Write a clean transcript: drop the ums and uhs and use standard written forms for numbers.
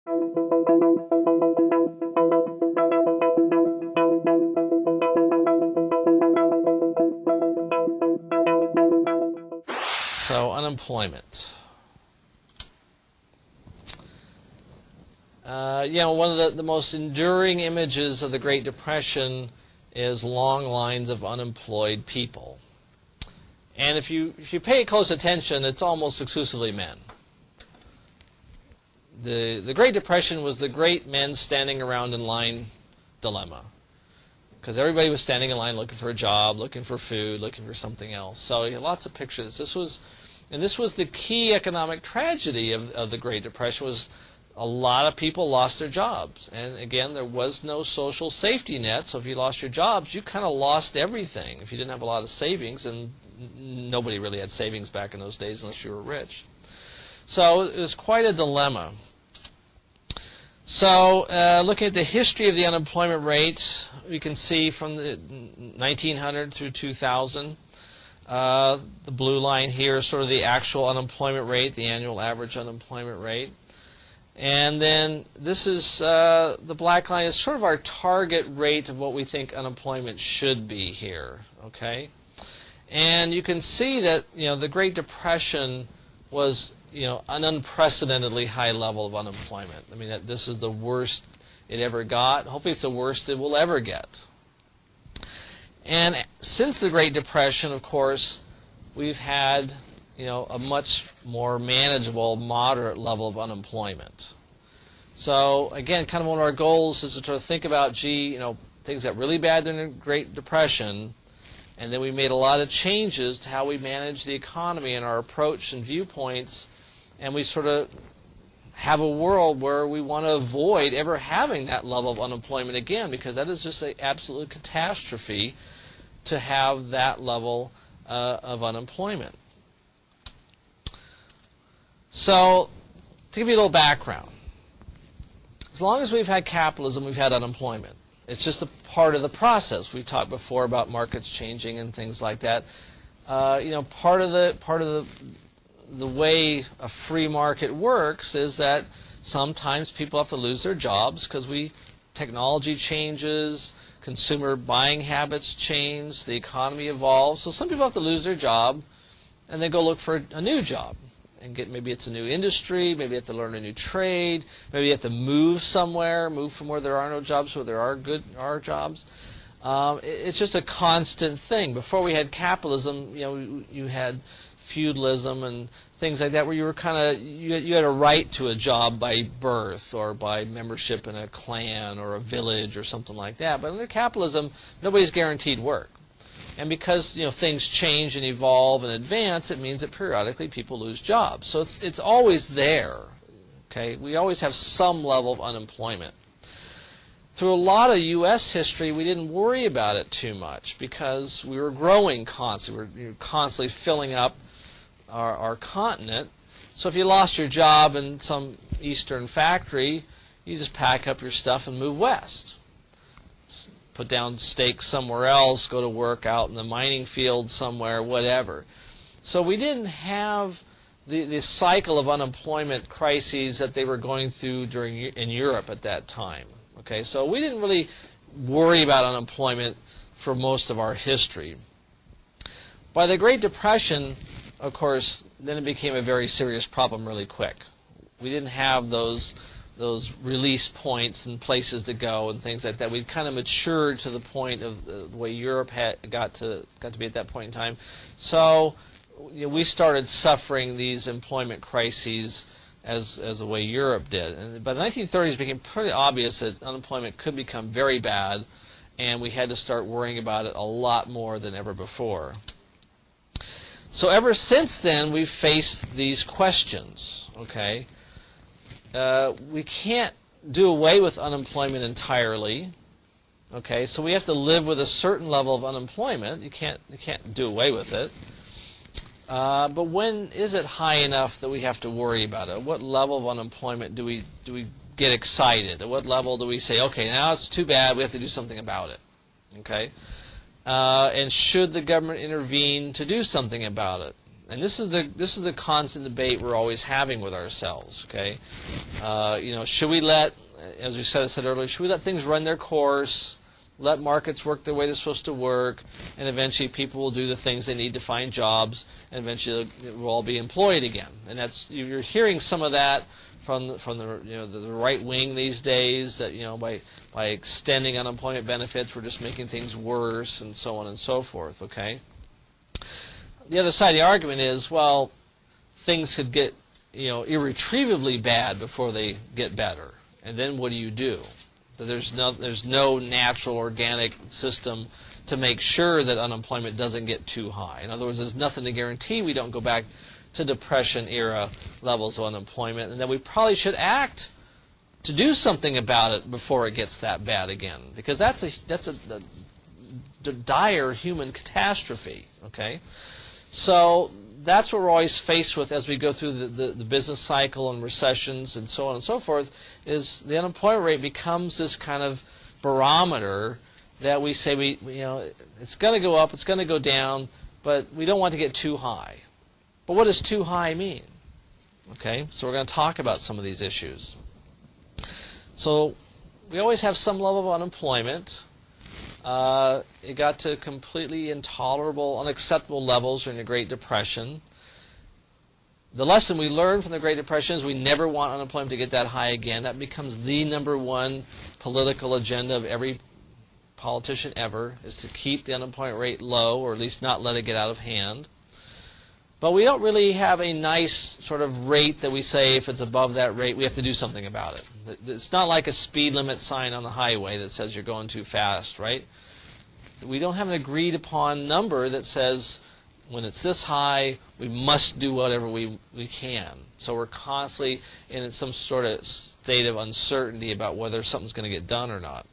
So, unemployment. One of the most enduring images of the Great Depression is long lines of unemployed people. And if you pay close attention, it's almost exclusively men. The Great Depression was the great men standing around in line dilemma. Because everybody was standing in line looking for a job, looking for food, looking for something else. So lots of pictures. This was the key economic tragedy of the Great Depression, was a lot of people lost their jobs. And again, there was no social safety net, so if you lost your jobs, you kind of lost everything. If you didn't have a lot of savings, and nobody really had savings back in those days unless you were rich. So it was quite a dilemma. So looking at the history of the unemployment rate, we can see from the 1900 through 2000, the blue line here is sort of the actual unemployment rate, the annual average unemployment rate. And then this is, the black line is sort of our target rate of what we think unemployment should be here, okay? And you can see that, the Great Depression was, an unprecedentedly high level of unemployment. I mean, this is the worst it ever got. Hopefully it's the worst it will ever get. And since the Great Depression, of course, we've had, a much more manageable, moderate level of unemployment. So again, kind of one of our goals is to think about, things got really bad during the Great Depression, and then we made a lot of changes to how we manage the economy and our approach and viewpoints, and we sort of have a world where we want to avoid ever having that level of unemployment again, because that is just an absolute catastrophe to have that level of unemployment. So, to give you a little background, as long as we've had capitalism, we've had unemployment. It's just a part of the process. We've talked before about markets changing and things like that. Part of the way a free market works is that sometimes people have to lose their jobs because technology changes, consumer buying habits change, the economy evolves. So some people have to lose their job and then go look for a new job. And maybe it's a new industry, maybe you have to learn a new trade, maybe you have to move somewhere, move from where there are no jobs where there are jobs. It's just a constant thing. Before we had capitalism, you had feudalism and things like that, where you were you had a right to a job by birth or by membership in a clan or a village or something like that. But under capitalism, nobody's guaranteed work. And because things change and evolve and advance, it means that periodically people lose jobs. So it's always there. Okay, we always have some level of unemployment. Through a lot of U.S. history, we didn't worry about it too much because we were growing constantly. We were constantly filling up our continent. So if you lost your job in some eastern factory, you just pack up your stuff and move west. Put down stakes somewhere else, go to work out in the mining field somewhere, whatever. So we didn't have the cycle of unemployment crises that they were going through in Europe at that time. Okay, so we didn't really worry about unemployment for most of our history. By the Great Depression, of course, then it became a very serious problem really quick. We didn't have those release points and places to go and things like that. We'd kind of matured to the point of the way Europe got to be at that point in time. So we started suffering these employment crises as the way Europe did. And by the 1930s, it became pretty obvious that unemployment could become very bad, and we had to start worrying about it a lot more than ever before. So ever since then, we've faced these questions, okay? We can't do away with unemployment entirely, okay? So we have to live with a certain level of unemployment. You can't do away with it. But when is it high enough that we have to worry about it? What level of unemployment do we get excited? At what level do we say, okay, now it's too bad, we have to do something about it, okay? And should the government intervene to do something about it? And this is the constant debate we're always having with ourselves. Okay, should we let, as we said earlier, should we let things run their course, let markets work the way they're supposed to work, and eventually people will do the things they need to find jobs, and eventually we'll all be employed again. And that's, you're hearing some of that from the right wing these days, that by extending unemployment benefits we're just making things worse, and so on and so forth. Okay. The other side of the argument is, well, things could get irretrievably bad before they get better, and then what do you do? There's no natural organic system to make sure that unemployment doesn't get too high. In other words, there's nothing to guarantee we don't go back to Depression era levels of unemployment, and that we probably should act to do something about it before it gets that bad again, because that's a dire human catastrophe. Okay. So that's what we're always faced with as we go through the business cycle and recessions and so on and so forth, is the unemployment rate becomes this kind of barometer that we say it's going to go up, it's going to go down, but we don't want to get too high. But what does too high mean? Okay, so we're going to talk about some of these issues. So we always have some level of unemployment. It got to completely intolerable, unacceptable levels during the Great Depression. The lesson we learned from the Great Depression is we never want unemployment to get that high again. That becomes the #1 political agenda of every politician ever, is to keep the unemployment rate low, or at least not let it get out of hand. But we don't really have a nice sort of rate that we say if it's above that rate we have to do something about it. It's not like a speed limit sign on the highway that says you're going too fast, right? We don't have an agreed upon number that says when it's this high we must do whatever we can. So we're constantly in some sort of state of uncertainty about whether something's going to get done or not.